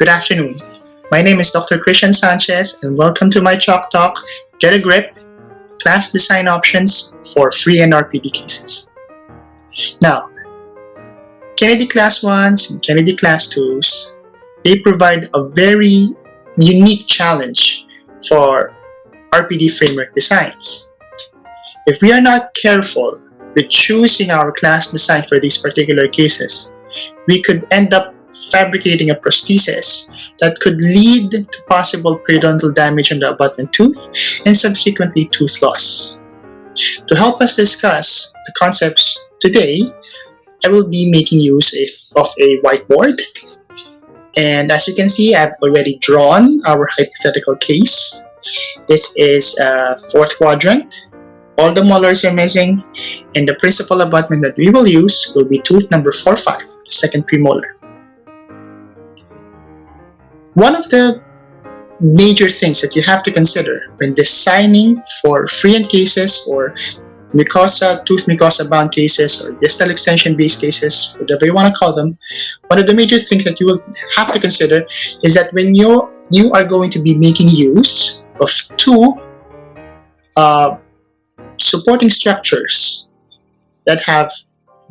Good afternoon. My name is Dr. Christian Sanchez and welcome to my Chalk Talk, Get a Grip, Class Design Options for Free and RPD cases. Now, Kennedy Class 1s and Kennedy Class 2s, they provide a very unique challenge for RPD framework designs. If we are not careful with choosing our class design for these particular cases, we could end up fabricating a prosthesis that could lead to possible periodontal damage on the abutment tooth and subsequently tooth loss. To help us discuss the concepts today, I will be making use of a whiteboard. And as you can see, I've already drawn our hypothetical case. This is a fourth quadrant. All the molars are missing, and the principal abutment that we will use will be tooth number 4-5, the second premolar. One of the major things that you have to consider when designing for free-end cases or tooth mucosa bound cases or distal extension based cases, whatever you want to call them, one of the major things that you will have to consider is that when you are going to be making use of two supporting structures that have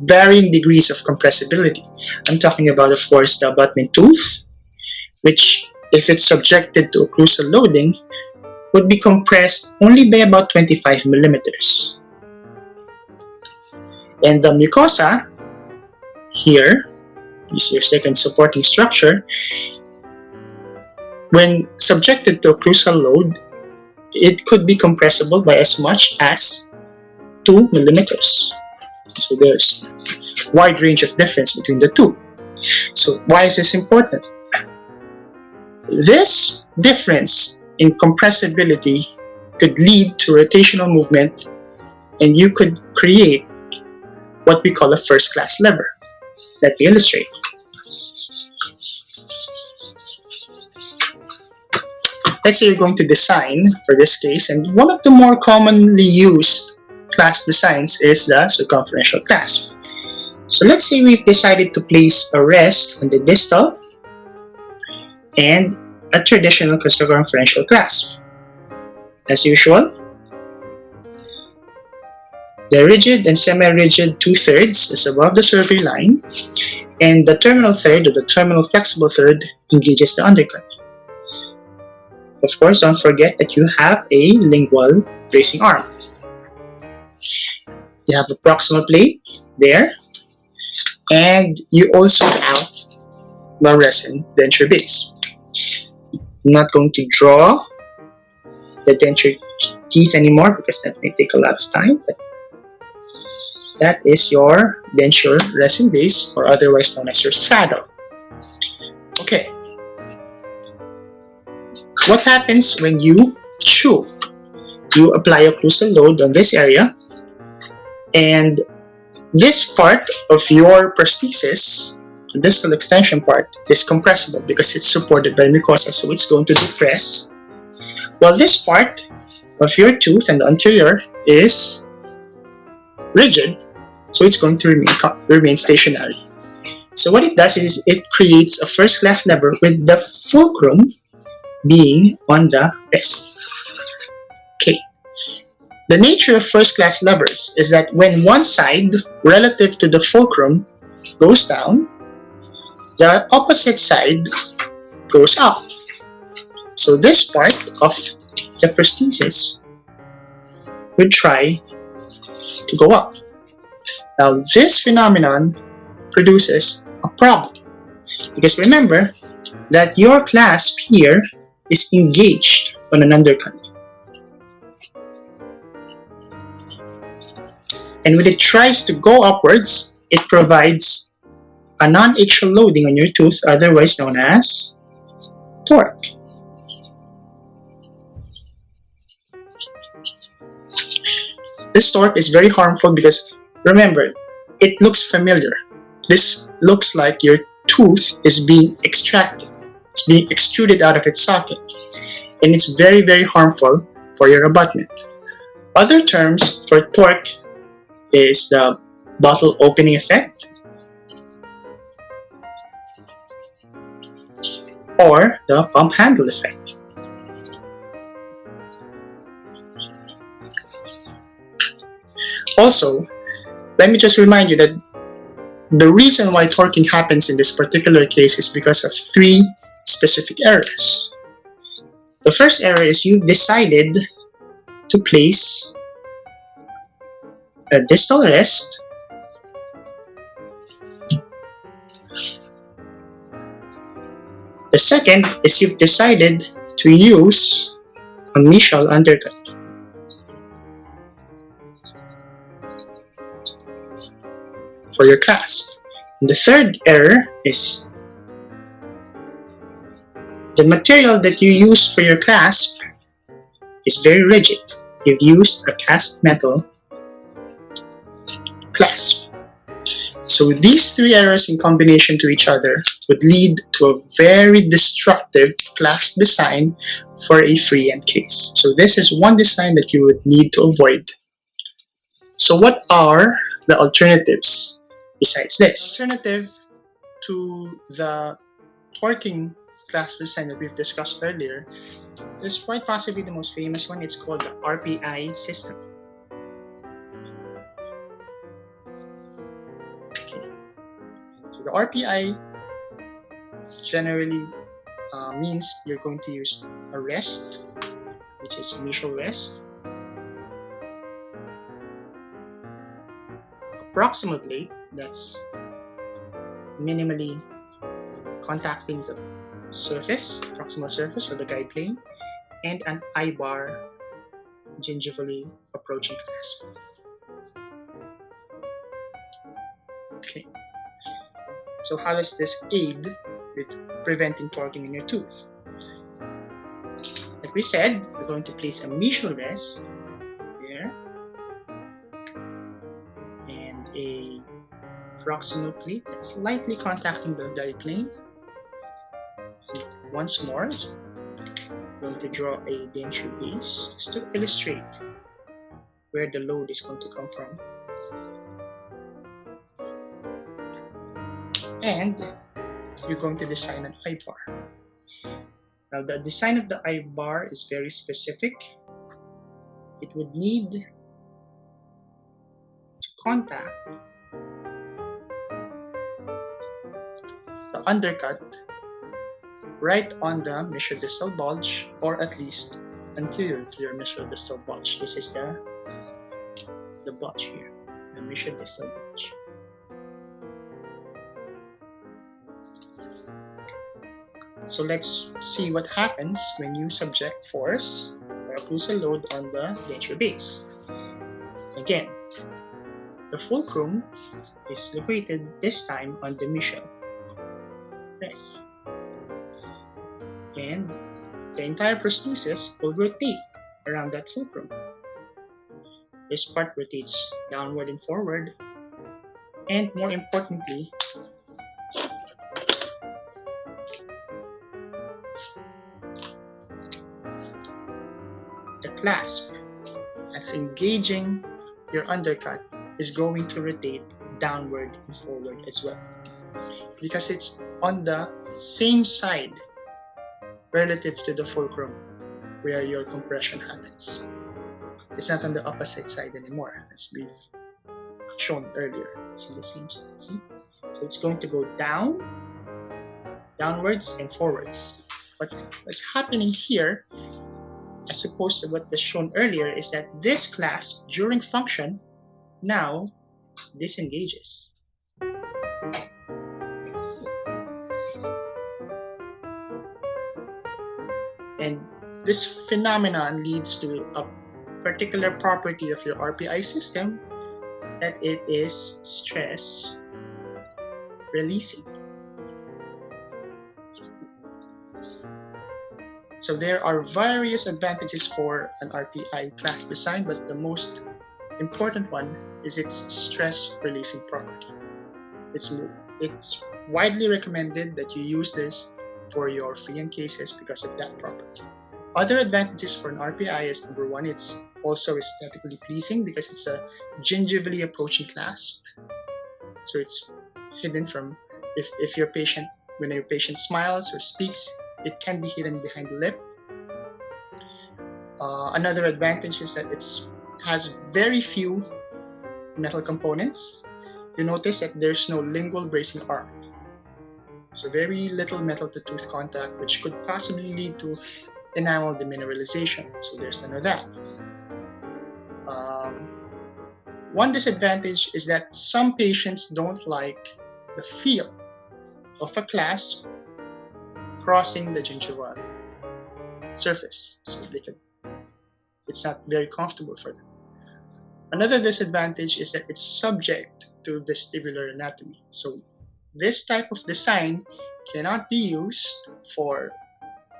varying degrees of compressibility. I'm talking about, of course, the abutment tooth, which, if it's subjected to occlusal loading, would be compressed only by about 25 millimeters. And the mucosa, here, is your second supporting structure. When subjected to occlusal load, it could be compressible by as much as 2 millimeters. So there's a wide range of difference between the two. So why is this important? This difference in compressibility could lead to rotational movement, and you could create what we call a first-class lever. Let me illustrate. Let's say you're going to design for this case, and one of the more commonly used clasp designs is the circumferential clasp. So let's say we've decided to place a rest on the distal and a traditional circumferential clasp. As usual, the rigid and semi-rigid 2/3 is above the survey line, and the terminal third or the terminal flexible third engages the undercut. Of course, don't forget that you have a lingual bracing arm. You have a proximal plate there, and you also have the resin denture base. I'm not going to draw the denture teeth anymore because that may take a lot of time, but that is your denture resin base, or otherwise known as your saddle. Okay. What happens when you chew? You apply occlusal load on this area, and this part of your prosthesis, the distal extension part, is compressible because it's supported by mucosa, so it's going to depress, while this part of your tooth and the anterior is rigid, so it's going to remain stationary. So what it does is it creates a first-class lever with the fulcrum being on the wrist. Okay. The nature of first-class levers is that when one side relative to the fulcrum goes down, the opposite side goes up. So this part of the prosthesis would try to go up. Now this phenomenon produces a problem, because remember that your clasp here is engaged on an undercut. And when it tries to go upwards, it provides a non-axial loading on your tooth, otherwise known as torque. This torque is very harmful because, remember, it looks familiar. This looks like your tooth is being extracted. It's being extruded out of its socket, and it's very, very harmful for your abutment. Other terms for torque is the bottle opening effect, or the pump handle effect. Also, let me just remind you that the reason why torquing happens in this particular case is because of three specific errors. The first error is you decided to place a distal rest The second is you've decided to use a mesial undercut. For your clasp. And the third error is the material that you use for your clasp is very rigid. You've used a cast metal clasp. So these three errors in combination to each other would lead to a very destructive clasp design for a freehand case. So this is one design that you would need to avoid. So what are the alternatives besides this? Alternative to the torquing clasp design that we've discussed earlier is quite possibly the most famous one. It's called the RPI system. Okay. So the RPI generally means you're going to use a rest, which is mesial rest, approximately, that's minimally contacting the surface, proximal surface or the guide plane, and an I-bar gingivally approaching clasp. Okay. So how does this aid with preventing torquing in your tooth? Like we said, we're going to place a mesial rest there and a proximal plate that's slightly contacting the guide plane. And once more, so I'm going to draw a denture base just to illustrate where the load is going to come from. And you're going to design an I-bar. Now the design of the I-bar is very specific. It would need to contact the undercut right on the mesial-distal bulge, or at least anterior to your mesial-distal bulge. This is the bulge here, the mesial-distal bulge. So let's see what happens when you subject force or occlusal load on the denture base. Again, the fulcrum is located this time on the mesial rest. And the entire prosthesis will rotate around that fulcrum. This part rotates downward and forward, and more importantly, the clasp, as engaging your undercut, is going to rotate downward and forward as well, because it's on the same side relative to the fulcrum where your compression happens. It's not on the opposite side anymore, as we've shown earlier. It's on the same side, see? So it's going to go down, downwards, and forwards. But what's happening here, as opposed to what was shown earlier, is that this clasp, during function, now disengages. And this phenomenon leads to a particular property of your RPI system, that it is stress releasing. So there are various advantages for an RPI clasp design, but the most important one is its stress releasing property. It's widely recommended that you use this for your freehand cases because of that property. Other advantages for an RPI is, number one, it's also aesthetically pleasing because it's a gingivally approaching clasp. So it's hidden from, if your patient, when your patient smiles or speaks, it can be hidden behind the lip. Another advantage is that it has very few metal components. You notice that there's no lingual bracing arm. So very little metal to tooth contact, which could possibly lead to enamel demineralization. So there's none of that. One disadvantage is that some patients don't like the feel of a clasp crossing the gingival surface. So it's not very comfortable for them. Another disadvantage is that it's subject to vestibular anatomy. So this type of design cannot be used for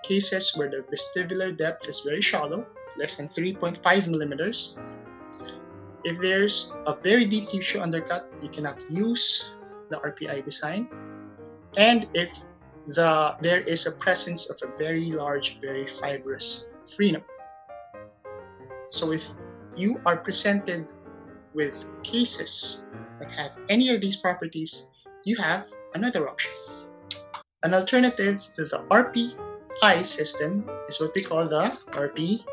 cases where the vestibular depth is very shallow, less than 3.5 millimeters. If there's a very deep tissue undercut, you cannot use the RPI design. And if there is a presence of a very large, very fibrous frenum. So if you are presented with cases that have any of these properties, you have another option. An alternative to the RPI system is what we call the RPA,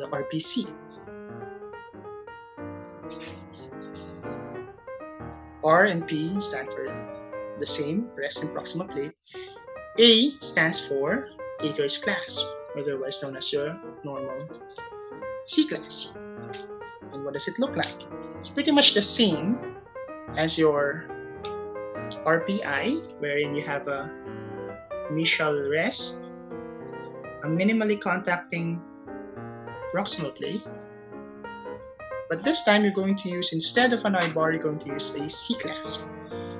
the RPC. R and P stand for the same, rest and proximal plate. A stands for Ager's clasp, otherwise known as your normal C-clasp. And what does it look like? It's pretty much the same as your RPI, wherein you have a mesial rest, a minimally contacting proximal plate. But this time you're going to use, instead of an I-bar, you're going to use a C-clasp.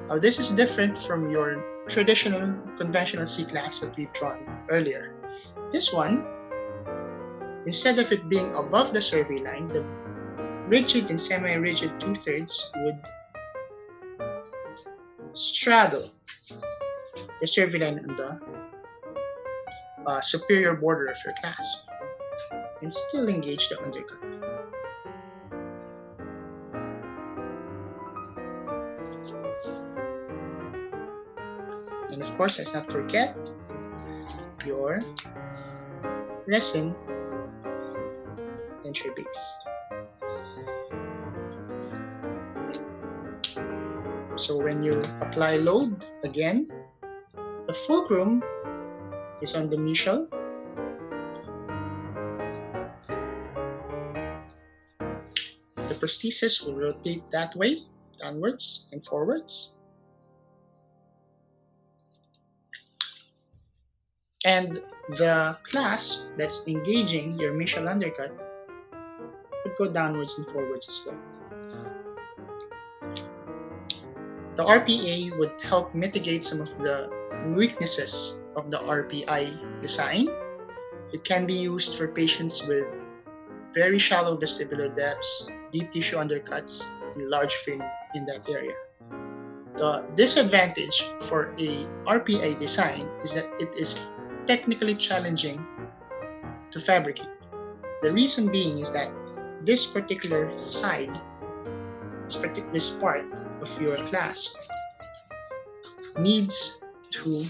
Now this is different from your traditional conventional C-clasp that we've drawn earlier. This one, instead of it being above the survey line, the rigid and semi-rigid 2/3 would straddle the survey line on the superior border of your clasp and still engage the undercut. And of course, let's not forget your resin entry base. So when you apply load, again, the fulcrum is on the mesial. The prosthesis will rotate that way, downwards and forwards. And the clasp that's engaging your mesial undercut would go downwards and forwards as well. The RPA would help mitigate some of the weaknesses of the RPI design. It can be used for patients with very shallow vestibular depths, deep tissue undercuts, and large fin in that area. The disadvantage for a RPA design is that it is technically challenging to fabricate. The reason being is that this particular side, this part of your clasp needs to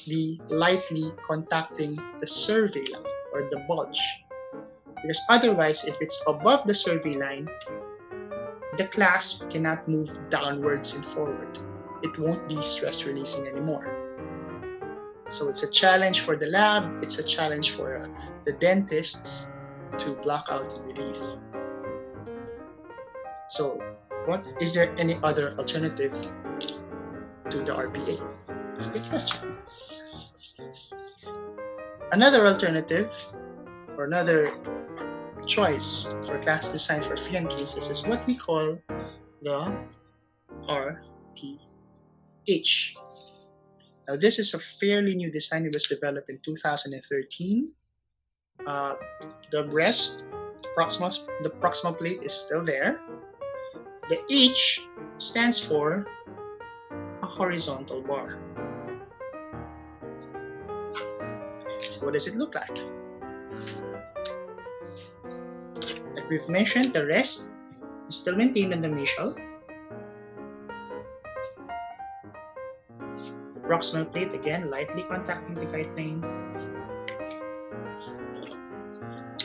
be lightly contacting the survey line or the bulge. Because otherwise, if it's above the survey line, the clasp cannot move downwards and forward. It won't be stress releasing anymore. So it's a challenge for the lab, it's a challenge for the dentists to block out and relieve. So is there any other alternative to the RPA? It's a good question. Another alternative, or another choice for clasp design for freehand cases is what we call the RPH. Now this is a fairly new design. It was developed in 2013. The breast, the proximal plate is still there. The H stands for a horizontal bar. So what does it look like? Like we've mentioned, the rest is still maintained on the mesial. proximal plate, again, lightly contacting the guide plane.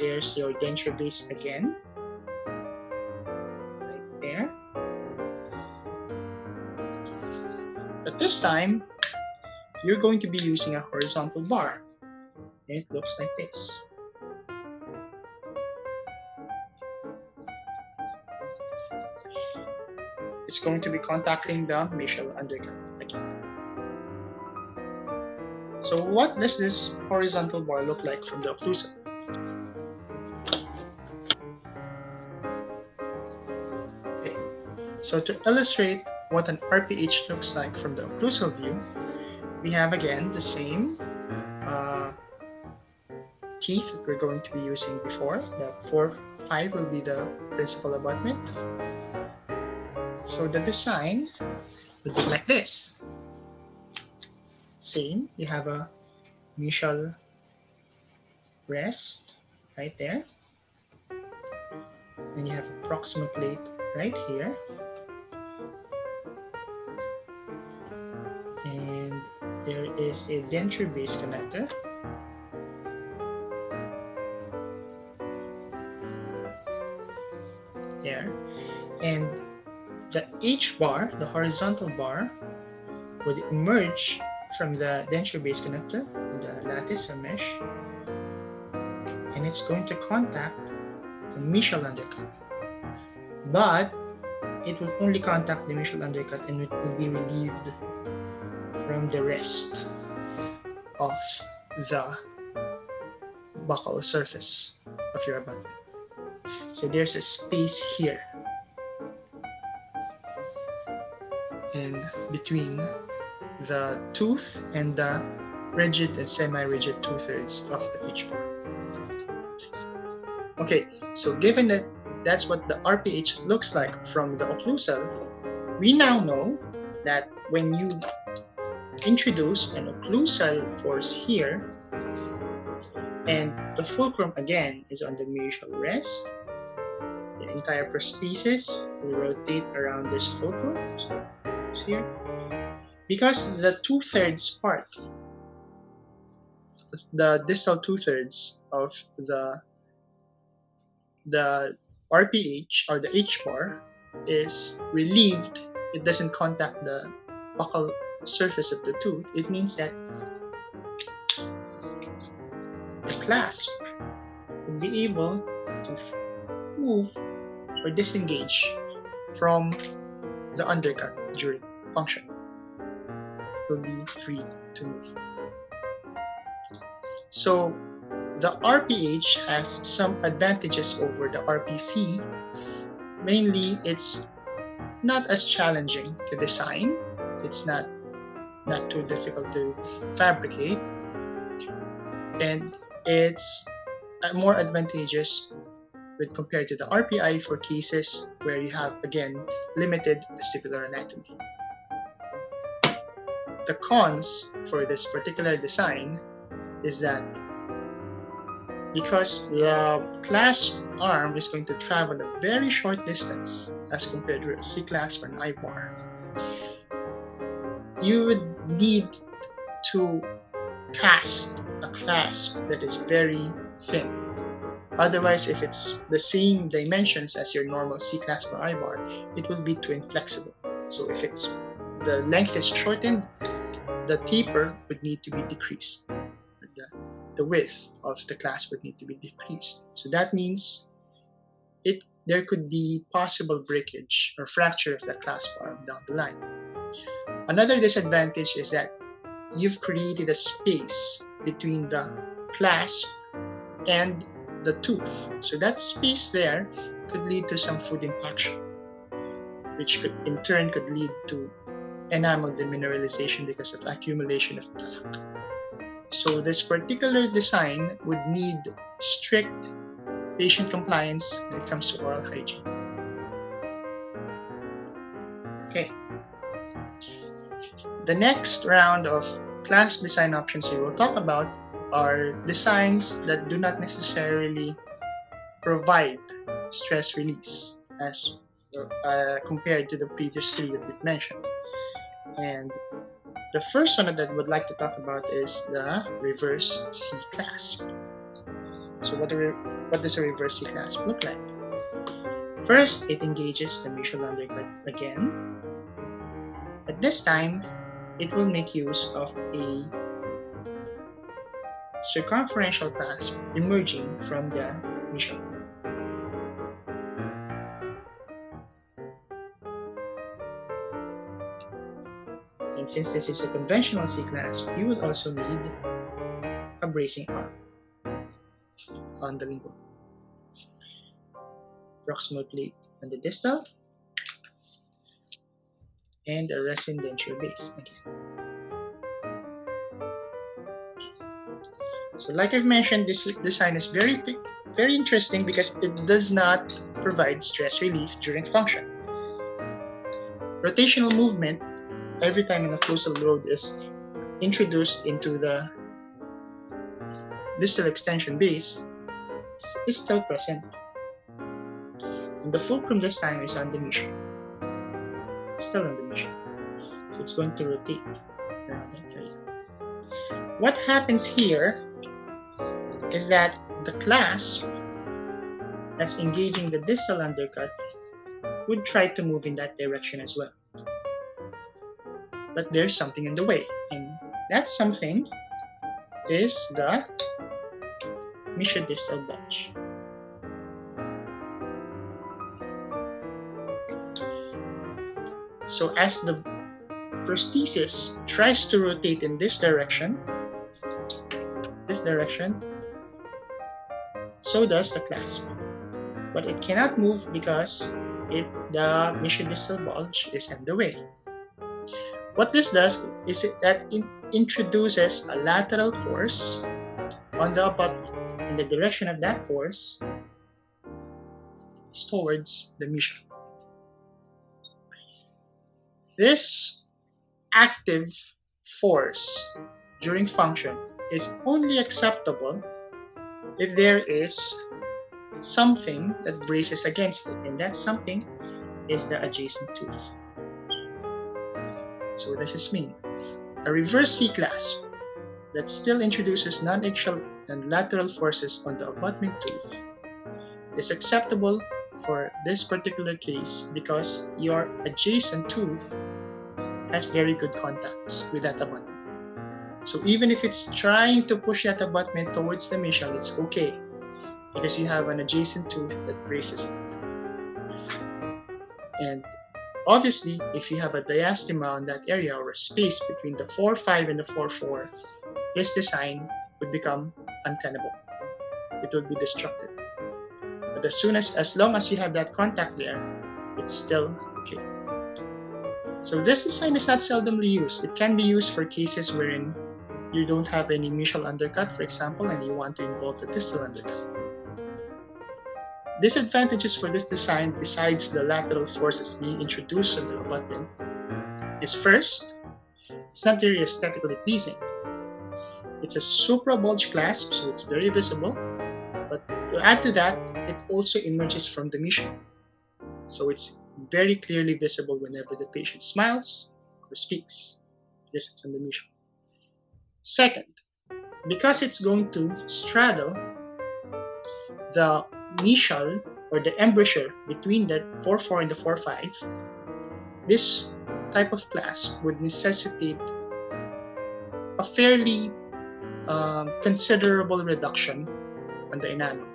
There's your denture base again, right there. But this time, you're going to be using a horizontal bar. And it looks like this. It's going to be contacting the mesial undercut again. So what does this horizontal bar look like from the occlusal? Okay. So to illustrate what an RPH looks like from the occlusal view, we have again the same teeth that we're going to be using before. The 4, 5 will be the principal abutment. So the design would look like this. Same, you have a mesial rest right there. And you have a proximal plate right here. And there is a denture base connector. There. And the H bar, the horizontal bar, would emerge from the denture base connector, the lattice or mesh, and it's going to contact the mesial undercut. But it will only contact the mesial undercut and it will be relieved from the rest of the buccal surface of your abutment. So there's a space here in between the tooth and the rigid and semi-rigid 2/3 of the H bar. Okay, so given that that's what the RPH looks like from the occlusal, we now know that when you introduce an occlusal force here, and the fulcrum again is on the mesial rest, the entire prosthesis will rotate around this fulcrum. So it's here. Because the 2/3 part, the distal 2/3 of the RPH or the H bar is relieved, it doesn't contact the buccal surface of the tooth, it means that the clasp will be able to move or disengage from the undercut during function. It will be free to move. So the RPH has some advantages over the RPC. Mainly, it's not as challenging to design. It's not too difficult to fabricate. And it's more advantageous when compared to the RPI for cases where you have, again, limited vestibular anatomy. The cons for this particular design is that because the clasp arm is going to travel a very short distance as compared to a C-clasp or an I-bar, you would need to cast a clasp that is very thin. Otherwise, if it's the same dimensions as your normal C-clasp or I-bar, it will be too inflexible. So if the length is shortened, the taper would need to be decreased. The width of the clasp would need to be decreased. So that means there could be possible breakage or fracture of the clasp arm down the line. Another disadvantage is that you've created a space between the clasp and the tooth. So that space there could lead to some food impaction, which could in turn could lead to enamel demineralization because of accumulation of plaque. So this particular design would need strict patient compliance when it comes to oral hygiene. Okay. The next round of clasp design options we will talk about are designs that do not necessarily provide stress release as compared to the previous three that we've mentioned. And The first one that I would like to talk about is the reverse C clasp. So what does a reverse C clasp look like? First, it engages the mesial undercut again. At this time, it will make use of a circumferential clasp emerging from the mesial. And since this is a conventional C clasp, you will also need a bracing arm on the lingual. Proximal plate on the distal, and a resin denture base again. So like I've mentioned, this design is very interesting because it does not provide stress relief during function. Rotational movement every time an occlusal load is introduced into the distal extension base is still present. And the fulcrum this time is on the mesial. Still on the mesial. So it's going to rotate around that area. What happens here is that the clasp that's engaging the distal undercut would try to move in that direction as well. But there's something in the way, and that something is the mesial-distal bulge. So as the prosthesis tries to rotate in this direction, so does the clasp. But it cannot move because the mesial-distal bulge is in the way. What this does is that it introduces a lateral force on the abutment, and the direction of that force is towards the mesial. This active force during function is only acceptable if there is something that braces against it, and that something is the adjacent tooth. So what does this mean? A reverse C clasp that still introduces non-axial and lateral forces on the abutment tooth is acceptable for this particular case because your adjacent tooth has very good contacts with that abutment. So even if it's trying to push that abutment towards the mesial, it's okay because you have an adjacent tooth that braces it. And obviously, if you have a diastema on that area or a space between the 4-5 and the 4-4, this design would become untenable. It will be destructive. But as long as you have that contact there, it's still okay. So this design is not seldomly used. It can be used for cases wherein you don't have any mesial undercut, for example, and you want to involve the distal undercut. Disadvantages for this design, besides the lateral forces being introduced on the abutment, is first, it's not very aesthetically pleasing. It's a supra-bulge clasp, so it's very visible, but to add to that, it also emerges from the mesial. So it's very clearly visible whenever the patient smiles or speaks, because it's on the mesial. Second, because it's going to straddle the mesial or the embrasure between the 4-4 and the 4-5, this type of clasp would necessitate a fairly considerable reduction on the enamel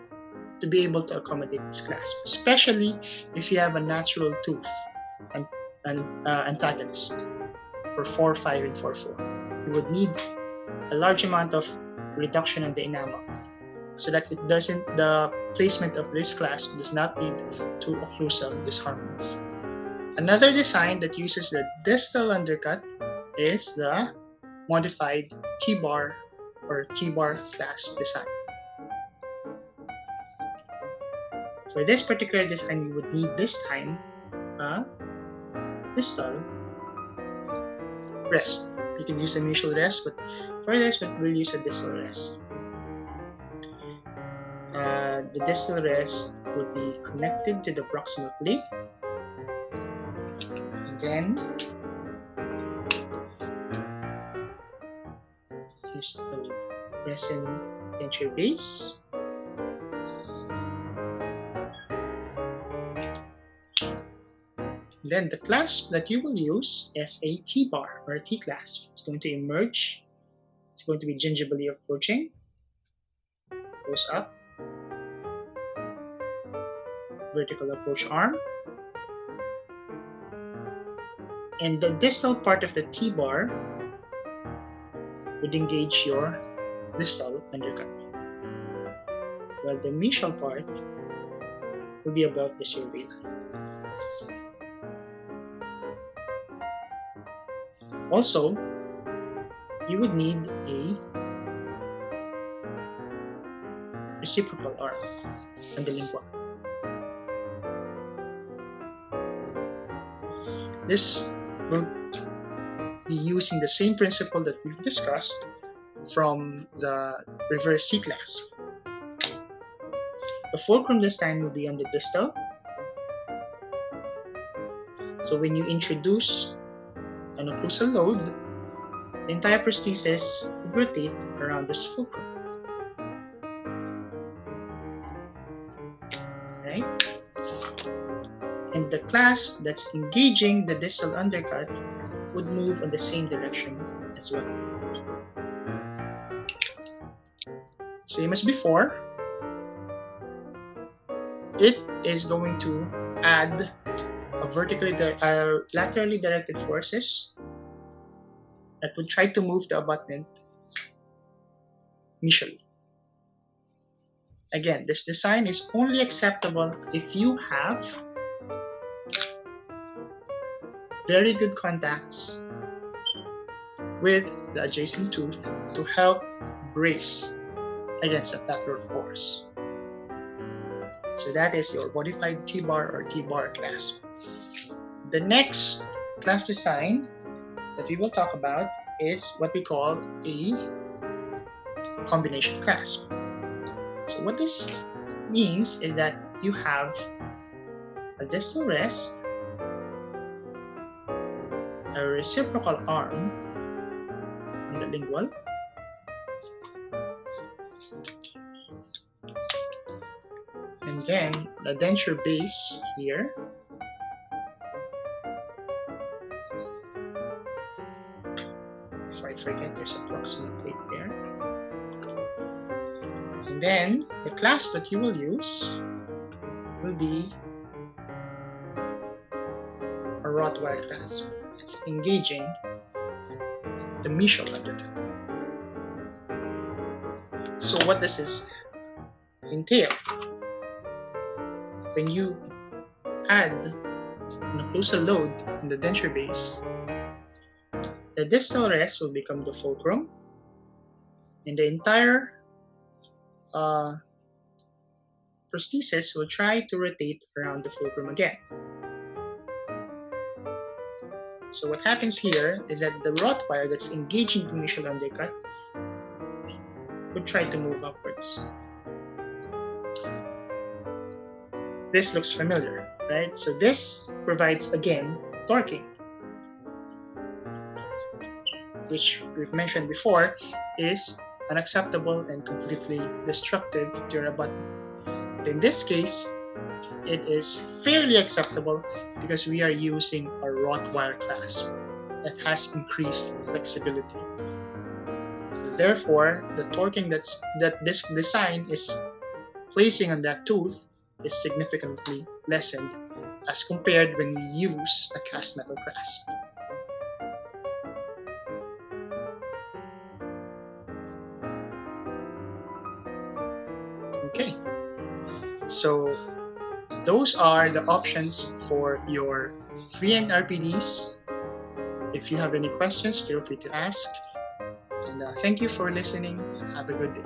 to be able to accommodate this clasp, especially if you have a natural tooth and antagonist for 4-5 and 4-4. You would need a large amount of reduction on the enamel so that the placement of this clasp does not lead to occlusal disharmonies. Another design that uses the distal undercut is the modified T-bar or T-bar clasp design. For this particular design, you would need this time a distal rest. You can use a mesial rest, but for this, we'll use a distal rest. The distal rest would be connected to the proximal plate, and then use the resin denture base. Then the clasp that you will use is a T-bar or a T-clasp. It's going to emerge. It's going to be gingivally approaching. Goes up. Vertical approach arm. And the distal part of the T-bar would engage your distal undercut, while the mesial part will be above the survey line. Also, you would need a reciprocal arm on the lingual. This will be using the same principle that we've discussed from the reverse C-clasp. The fulcrum this time will be on the distal. So when you introduce an occlusal load, the entire prosthesis will rotate around this fulcrum. Right? And the clasp that's engaging the distal undercut would move in the same direction as well. Same as before, it is going to add laterally directed forces that would try to move the abutment mesially. Again, this design is only acceptable if you have very good contacts with the adjacent tooth to help brace against that lateral force. So that is your modified T-bar or T-bar clasp. The next clasp design that we will talk about is what we call a combination clasp. So what this means is that you have a distal rest, a reciprocal arm on the lingual, and then the denture base here. If I forget, there's a proximal plate there. And then the clasp that you will use will be a Rottweiler clasp. It's engaging the mesial undercut. So what does this entail? When you add an occlusal load in the denture base, the distal rest will become the fulcrum, and the entire prosthesis will try to rotate around the fulcrum again. So what happens here is that the Rottweiler that's engaging the mesial undercut would try to move upwards. This looks familiar, right? So this provides, again, torquing, which we've mentioned before is unacceptable and completely destructive to your abutment. But in this case, it is fairly acceptable because we are using a Rottweiler clasp that has increased flexibility. Therefore, the torquing that this design is placing on that tooth is significantly lessened as compared when we use a cast metal clasp. Okay, so those are the options for your free-end RPDs. If you have any questions, feel free to ask. And thank you for listening. Have a good day.